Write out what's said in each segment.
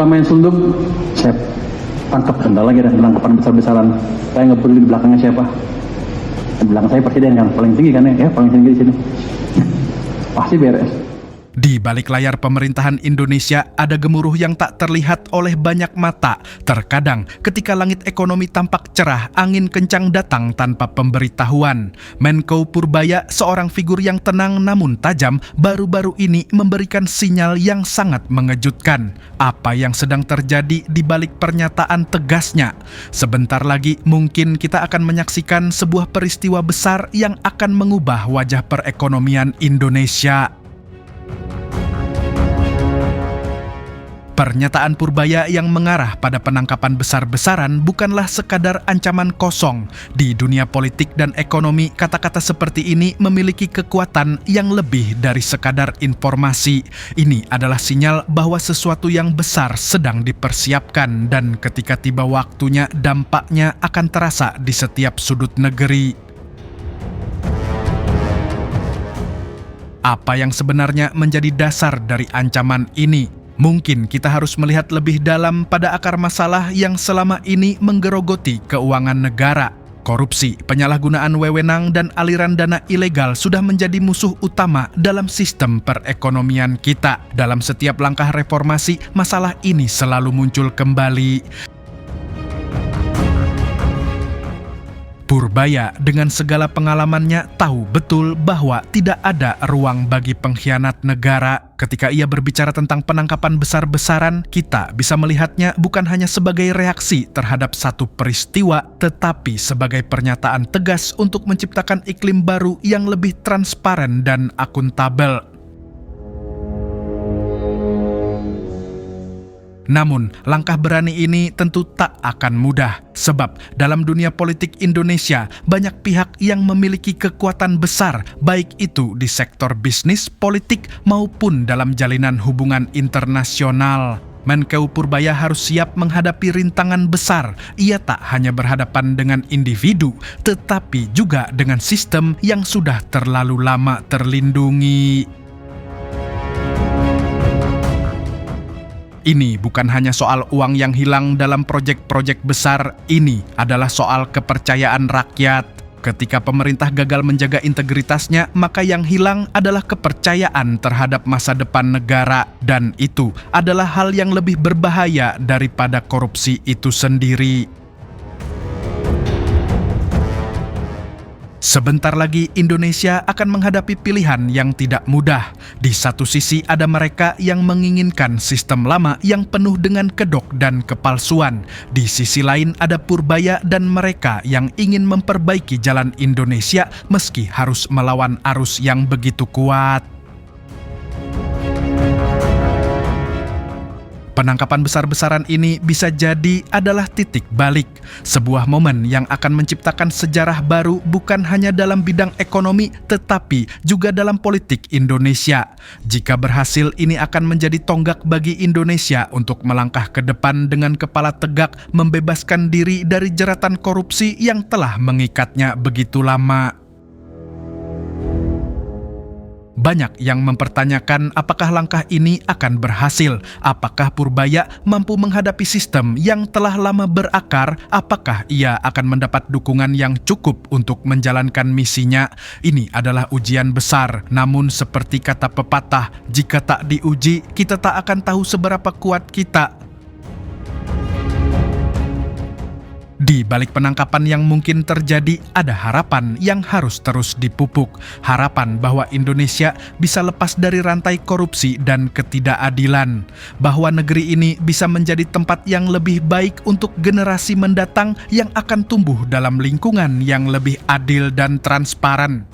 Main sunduk, saya tangkap bentar lagi dan penangkapan besar-besaran. Saya nggak peduli di belakangnya siapa. Di belakang saya presiden yang paling tinggi kan ya paling tinggi di sini. Pasti beres. Di balik layar pemerintahan Indonesia ada gemuruh yang tak terlihat oleh banyak mata. Terkadang ketika langit ekonomi tampak cerah, angin kencang datang tanpa pemberitahuan. Menko Purbaya, seorang figur yang tenang namun tajam, baru-baru ini memberikan sinyal yang sangat mengejutkan. Apa yang sedang terjadi di balik pernyataan tegasnya? Sebentar lagi mungkin kita akan menyaksikan sebuah peristiwa besar yang akan mengubah wajah perekonomian Indonesia. Pernyataan Purbaya yang mengarah pada penangkapan besar-besaran bukanlah sekadar ancaman kosong. Di dunia politik dan ekonomi, kata-kata seperti ini memiliki kekuatan yang lebih dari sekadar informasi. Ini adalah sinyal bahwa sesuatu yang besar sedang dipersiapkan dan ketika tiba waktunya, dampaknya akan terasa di setiap sudut negeri. Apa yang sebenarnya menjadi dasar dari ancaman ini? Mungkin kita harus melihat lebih dalam pada akar masalah yang selama ini menggerogoti keuangan negara. Korupsi, penyalahgunaan wewenang, dan aliran dana ilegal sudah menjadi musuh utama dalam sistem perekonomian kita. Dalam setiap langkah reformasi, masalah ini selalu muncul kembali. Purbaya dengan segala pengalamannya tahu betul bahwa tidak ada ruang bagi pengkhianat negara. Ketika ia berbicara tentang penangkapan besar-besaran, kita bisa melihatnya bukan hanya sebagai reaksi terhadap satu peristiwa, tetapi sebagai pernyataan tegas untuk menciptakan iklim baru yang lebih transparan dan akuntabel. Namun, langkah berani ini tentu tak akan mudah, sebab dalam dunia politik Indonesia banyak pihak yang memiliki kekuatan besar, baik itu di sektor bisnis, politik, maupun dalam jalinan hubungan internasional. Menko Purbaya harus siap menghadapi rintangan besar. Ia tak hanya berhadapan dengan individu, tetapi juga dengan sistem yang sudah terlalu lama terlindungi. Ini bukan hanya soal uang yang hilang dalam proyek-proyek besar, ini adalah soal kepercayaan rakyat. Ketika pemerintah gagal menjaga integritasnya, maka yang hilang adalah kepercayaan terhadap masa depan negara. Dan itu adalah hal yang lebih berbahaya daripada korupsi itu sendiri. Sebentar lagi Indonesia akan menghadapi pilihan yang tidak mudah. Di satu sisi ada mereka yang menginginkan sistem lama yang penuh dengan kedok dan kepalsuan. Di sisi lain ada Purbaya dan mereka yang ingin memperbaiki jalan Indonesia meski harus melawan arus yang begitu kuat. Penangkapan besar-besaran ini bisa jadi adalah titik balik, sebuah momen yang akan menciptakan sejarah baru bukan hanya dalam bidang ekonomi, tetapi juga dalam politik Indonesia. Jika berhasil, ini akan menjadi tonggak bagi Indonesia untuk melangkah ke depan dengan kepala tegak, membebaskan diri dari jeratan korupsi yang telah mengikatnya begitu lama. Banyak yang mempertanyakan apakah langkah ini akan berhasil, apakah Purbaya mampu menghadapi sistem yang telah lama berakar, apakah ia akan mendapat dukungan yang cukup untuk menjalankan misinya. Ini adalah ujian besar, namun seperti kata pepatah, jika tak diuji, kita tak akan tahu seberapa kuat kita. Di balik penangkapan yang mungkin terjadi, ada harapan yang harus terus dipupuk. Harapan bahwa Indonesia bisa lepas dari rantai korupsi dan ketidakadilan. Bahwa negeri ini bisa menjadi tempat yang lebih baik untuk generasi mendatang yang akan tumbuh dalam lingkungan yang lebih adil dan transparan.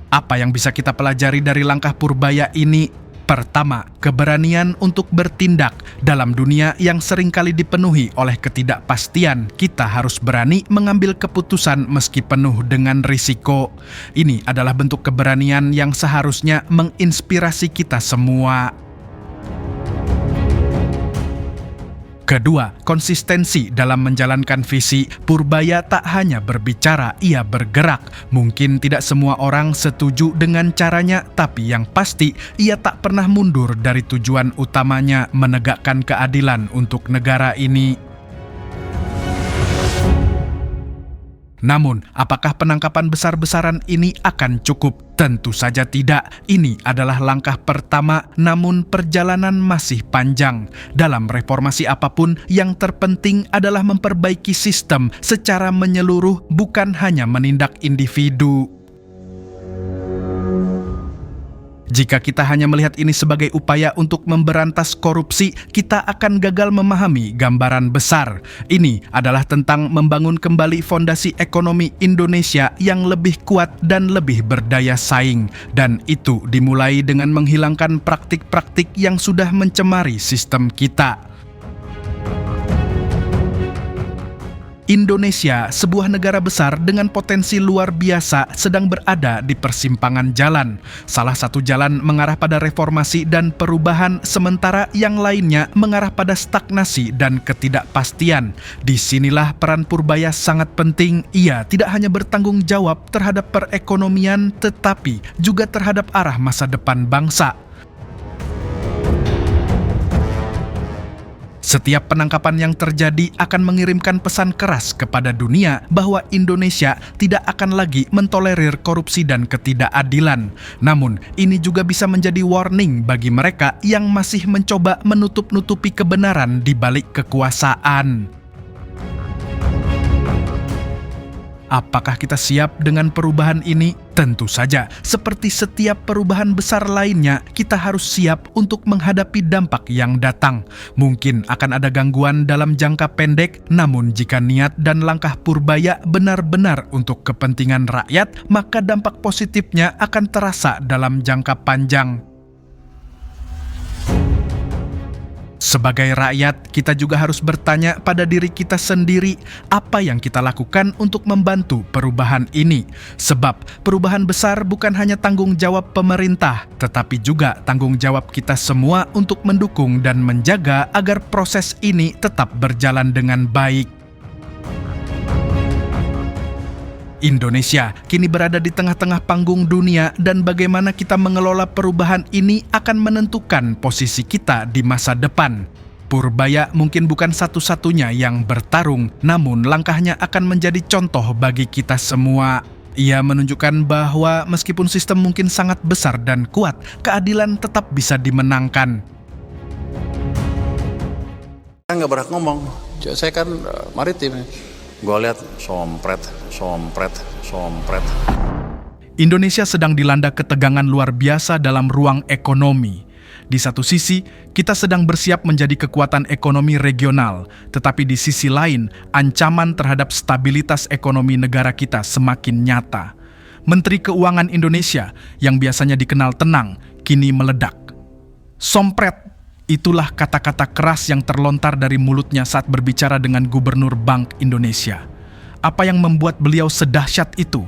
Apa yang bisa kita pelajari dari langkah Purbaya ini? Pertama, keberanian untuk bertindak. Dalam dunia yang seringkali dipenuhi oleh ketidakpastian, kita harus berani mengambil keputusan meski penuh dengan risiko. Ini adalah bentuk keberanian yang seharusnya menginspirasi kita semua. Kedua, konsistensi dalam menjalankan visi. Purbaya tak hanya berbicara, ia bergerak. Mungkin tidak semua orang setuju dengan caranya, tapi yang pasti ia tak pernah mundur dari tujuan utamanya, menegakkan keadilan untuk negara ini. Namun, apakah penangkapan besar-besaran ini akan cukup? Tentu saja tidak. Ini adalah langkah pertama, namun perjalanan masih panjang. Dalam reformasi apapun, yang terpenting adalah memperbaiki sistem secara menyeluruh, bukan hanya menindak individu. Jika kita hanya melihat ini sebagai upaya untuk memberantas korupsi, kita akan gagal memahami gambaran besar. Ini adalah tentang membangun kembali fondasi ekonomi Indonesia yang lebih kuat dan lebih berdaya saing. Dan itu dimulai dengan menghilangkan praktik-praktik yang sudah mencemari sistem kita. Indonesia, sebuah negara besar dengan potensi luar biasa, sedang berada di persimpangan jalan. Salah satu jalan mengarah pada reformasi dan perubahan, sementara yang lainnya mengarah pada stagnasi dan ketidakpastian. Disinilah peran Purbaya sangat penting. Ia tidak hanya bertanggung jawab terhadap perekonomian, tetapi juga terhadap arah masa depan bangsa. Setiap penangkapan yang terjadi akan mengirimkan pesan keras kepada dunia bahwa Indonesia tidak akan lagi mentolerir korupsi dan ketidakadilan. Namun, ini juga bisa menjadi warning bagi mereka yang masih mencoba menutup-nutupi kebenaran di balik kekuasaan. Apakah kita siap dengan perubahan ini? Tentu saja, seperti setiap perubahan besar lainnya, kita harus siap untuk menghadapi dampak yang datang. Mungkin akan ada gangguan dalam jangka pendek, namun jika niat dan langkah Purbaya benar-benar untuk kepentingan rakyat, maka dampak positifnya akan terasa dalam jangka panjang. Sebagai rakyat, kita juga harus bertanya pada diri kita sendiri, apa yang kita lakukan untuk membantu perubahan ini. Sebab perubahan besar bukan hanya tanggung jawab pemerintah, tetapi juga tanggung jawab kita semua untuk mendukung dan menjaga agar proses ini tetap berjalan dengan baik. Indonesia kini berada di tengah-tengah panggung dunia, dan bagaimana kita mengelola perubahan ini akan menentukan posisi kita di masa depan. Purbaya mungkin bukan satu-satunya yang bertarung, namun langkahnya akan menjadi contoh bagi kita semua. Ia menunjukkan bahwa meskipun sistem mungkin sangat besar dan kuat, keadilan tetap bisa dimenangkan. Saya nggak berhak ngomong, saya kan maritim. Gue lihat sompret. Indonesia sedang dilanda ketegangan luar biasa dalam ruang ekonomi. Di satu sisi, kita sedang bersiap menjadi kekuatan ekonomi regional, tetapi di sisi lain, ancaman terhadap stabilitas ekonomi negara kita semakin nyata. Menteri Keuangan Indonesia, yang biasanya dikenal tenang, kini meledak. Sompret, itulah kata-kata keras yang terlontar dari mulutnya saat berbicara dengan Gubernur Bank Indonesia. Apa yang membuat beliau sedahsyat itu?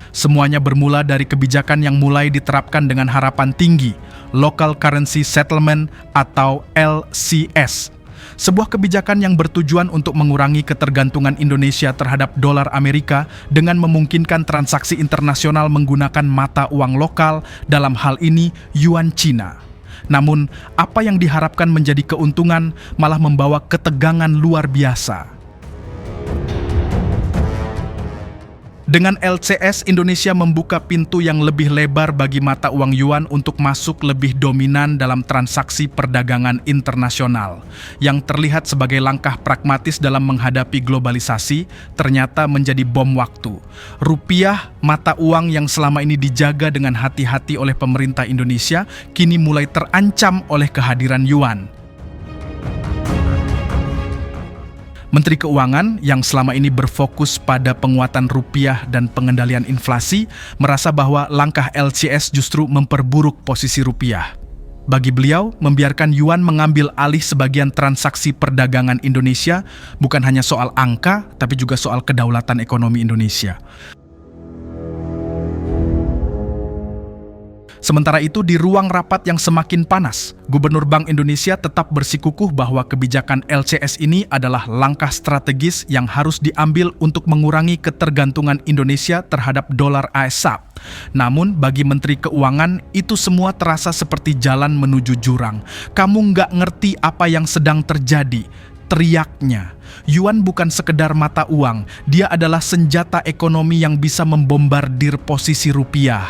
Semuanya bermula dari kebijakan yang mulai diterapkan dengan harapan tinggi, Local Currency Settlement atau LCS. Sebuah kebijakan yang bertujuan untuk mengurangi ketergantungan Indonesia terhadap dolar Amerika dengan memungkinkan transaksi internasional menggunakan mata uang lokal, dalam hal ini yuan Cina. Namun, apa yang diharapkan menjadi keuntungan malah membawa ketegangan luar biasa. Dengan LCS, Indonesia membuka pintu yang lebih lebar bagi mata uang yuan untuk masuk lebih dominan dalam transaksi perdagangan internasional. Yang terlihat sebagai langkah pragmatis dalam menghadapi globalisasi, ternyata menjadi bom waktu. Rupiah, mata uang yang selama ini dijaga dengan hati-hati oleh pemerintah Indonesia, kini mulai terancam oleh kehadiran yuan. Menteri Keuangan yang selama ini berfokus pada penguatan rupiah dan pengendalian inflasi merasa bahwa langkah LCS justru memperburuk posisi rupiah. Bagi beliau, membiarkan yuan mengambil alih sebagian transaksi perdagangan Indonesia bukan hanya soal angka, tapi juga soal kedaulatan ekonomi Indonesia. Sementara itu, di ruang rapat yang semakin panas, Gubernur Bank Indonesia tetap bersikukuh bahwa kebijakan LCS ini adalah langkah strategis yang harus diambil untuk mengurangi ketergantungan Indonesia terhadap dolar AS. Namun, bagi Menteri Keuangan, itu semua terasa seperti jalan menuju jurang. Kamu nggak ngerti apa yang sedang terjadi, teriaknya. Yuan bukan sekedar mata uang, dia adalah senjata ekonomi yang bisa membombardir posisi rupiah.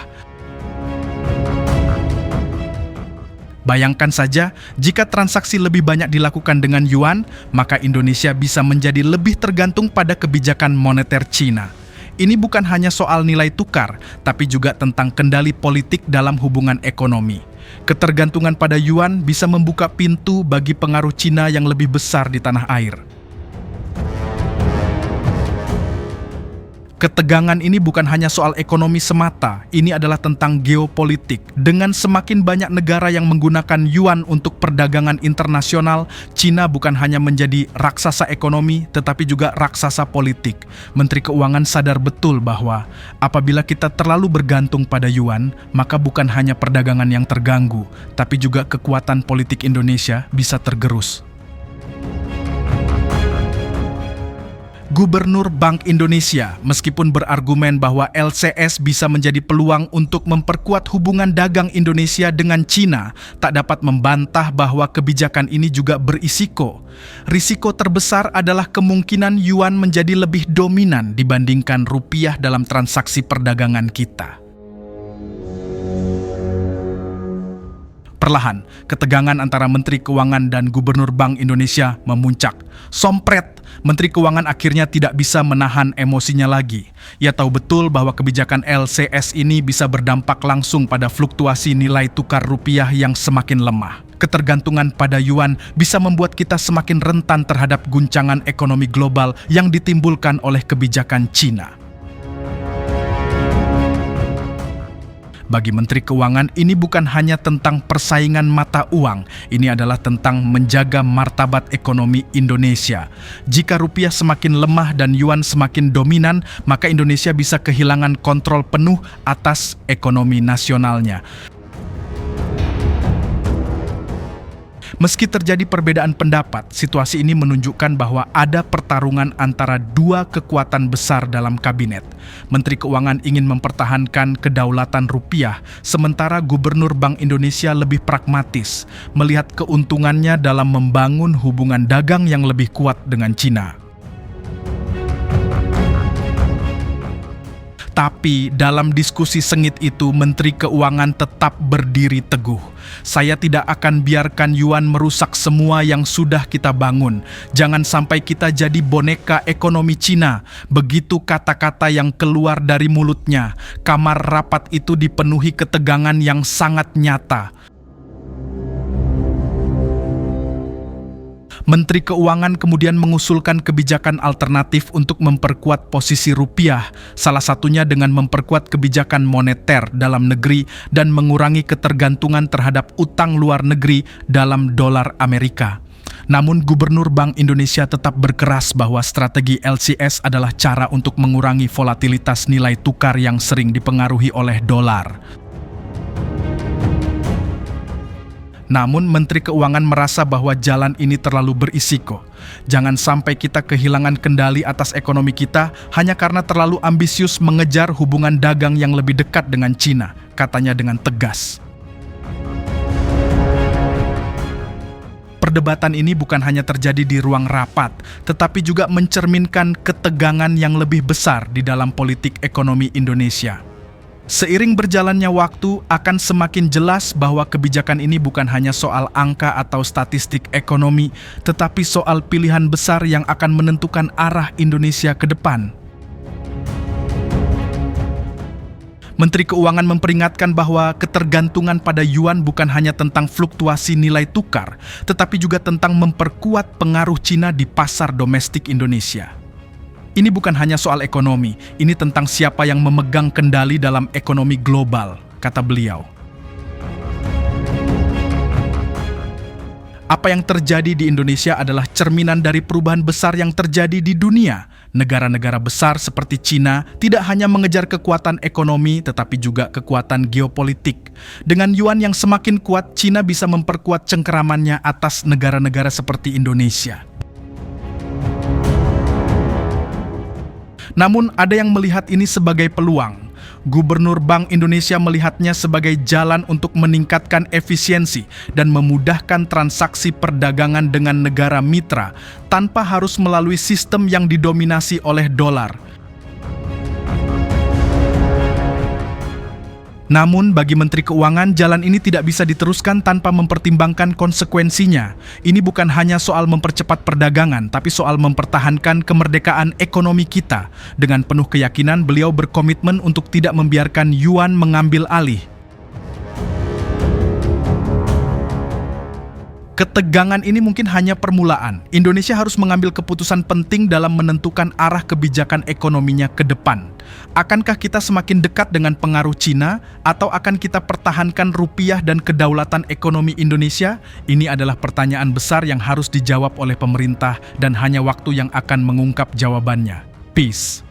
Bayangkan saja, jika transaksi lebih banyak dilakukan dengan yuan, maka Indonesia bisa menjadi lebih tergantung pada kebijakan moneter Cina. Ini bukan hanya soal nilai tukar, tapi juga tentang kendali politik dalam hubungan ekonomi. Ketergantungan pada yuan bisa membuka pintu bagi pengaruh Cina yang lebih besar di tanah air. Ketegangan ini bukan hanya soal ekonomi semata, ini adalah tentang geopolitik. Dengan semakin banyak negara yang menggunakan yuan untuk perdagangan internasional, Cina bukan hanya menjadi raksasa ekonomi, tetapi juga raksasa politik. Menteri Keuangan sadar betul bahwa apabila kita terlalu bergantung pada yuan, maka bukan hanya perdagangan yang terganggu, tapi juga kekuatan politik Indonesia bisa tergerus. Gubernur Bank Indonesia, meskipun berargumen bahwa LCS bisa menjadi peluang untuk memperkuat hubungan dagang Indonesia dengan Cina, tak dapat membantah bahwa kebijakan ini juga berisiko. Risiko terbesar adalah kemungkinan yuan menjadi lebih dominan dibandingkan rupiah dalam transaksi perdagangan kita. Perlahan, ketegangan antara Menteri Keuangan dan Gubernur Bank Indonesia memuncak. Sompret, Menteri Keuangan akhirnya tidak bisa menahan emosinya lagi. Ia tahu betul bahwa kebijakan LCS ini bisa berdampak langsung pada fluktuasi nilai tukar rupiah yang semakin lemah. Ketergantungan pada yuan bisa membuat kita semakin rentan terhadap guncangan ekonomi global yang ditimbulkan oleh kebijakan Cina. Bagi Menteri Keuangan, ini bukan hanya tentang persaingan mata uang, ini adalah tentang menjaga martabat ekonomi Indonesia. Jika rupiah semakin lemah dan yuan semakin dominan, maka Indonesia bisa kehilangan kontrol penuh atas ekonomi nasionalnya. Meski terjadi perbedaan pendapat, situasi ini menunjukkan bahwa ada pertarungan antara dua kekuatan besar dalam kabinet. Menteri Keuangan ingin mempertahankan kedaulatan rupiah, sementara Gubernur Bank Indonesia lebih pragmatis, melihat keuntungannya dalam membangun hubungan dagang yang lebih kuat dengan Cina. Tapi dalam diskusi sengit itu, Menteri Keuangan tetap berdiri teguh. Saya tidak akan biarkan yuan merusak semua yang sudah kita bangun. Jangan sampai kita jadi boneka ekonomi Cina. Begitu kata-kata yang keluar dari mulutnya. Kamar rapat itu dipenuhi ketegangan yang sangat nyata. Menteri Keuangan kemudian mengusulkan kebijakan alternatif untuk memperkuat posisi rupiah, salah satunya dengan memperkuat kebijakan moneter dalam negeri dan mengurangi ketergantungan terhadap utang luar negeri dalam dolar Amerika. Namun Gubernur Bank Indonesia tetap berkeras bahwa strategi LCS adalah cara untuk mengurangi volatilitas nilai tukar yang sering dipengaruhi oleh dolar. Namun Menteri Keuangan merasa bahwa jalan ini terlalu berisiko. Jangan sampai kita kehilangan kendali atas ekonomi kita hanya karena terlalu ambisius mengejar hubungan dagang yang lebih dekat dengan Cina, katanya dengan tegas. Perdebatan ini bukan hanya terjadi di ruang rapat, tetapi juga mencerminkan ketegangan yang lebih besar di dalam politik ekonomi Indonesia. Seiring berjalannya waktu, akan semakin jelas bahwa kebijakan ini bukan hanya soal angka atau statistik ekonomi, tetapi soal pilihan besar yang akan menentukan arah Indonesia ke depan. Menteri Keuangan memperingatkan bahwa ketergantungan pada yuan bukan hanya tentang fluktuasi nilai tukar, tetapi juga tentang memperkuat pengaruh Cina di pasar domestik Indonesia. Ini bukan hanya soal ekonomi, ini tentang siapa yang memegang kendali dalam ekonomi global, kata beliau. Apa yang terjadi di Indonesia adalah cerminan dari perubahan besar yang terjadi di dunia. Negara-negara besar seperti Cina tidak hanya mengejar kekuatan ekonomi tetapi juga kekuatan geopolitik. Dengan yuan yang semakin kuat, Cina bisa memperkuat cengkeramannya atas negara-negara seperti Indonesia. Namun ada yang melihat ini sebagai peluang. Gubernur Bank Indonesia melihatnya sebagai jalan untuk meningkatkan efisiensi dan memudahkan transaksi perdagangan dengan negara mitra tanpa harus melalui sistem yang didominasi oleh dolar. Namun bagi Menteri Keuangan, jalan ini tidak bisa diteruskan tanpa mempertimbangkan konsekuensinya. Ini bukan hanya soal mempercepat perdagangan, tapi soal mempertahankan kemerdekaan ekonomi kita. Dengan penuh keyakinan, beliau berkomitmen untuk tidak membiarkan yuan mengambil alih. Ketegangan ini mungkin hanya permulaan. Indonesia harus mengambil keputusan penting dalam menentukan arah kebijakan ekonominya ke depan. Akankah kita semakin dekat dengan pengaruh Cina atau akan kita pertahankan rupiah dan kedaulatan ekonomi Indonesia? Ini adalah pertanyaan besar yang harus dijawab oleh pemerintah dan hanya waktu yang akan mengungkap jawabannya. Peace.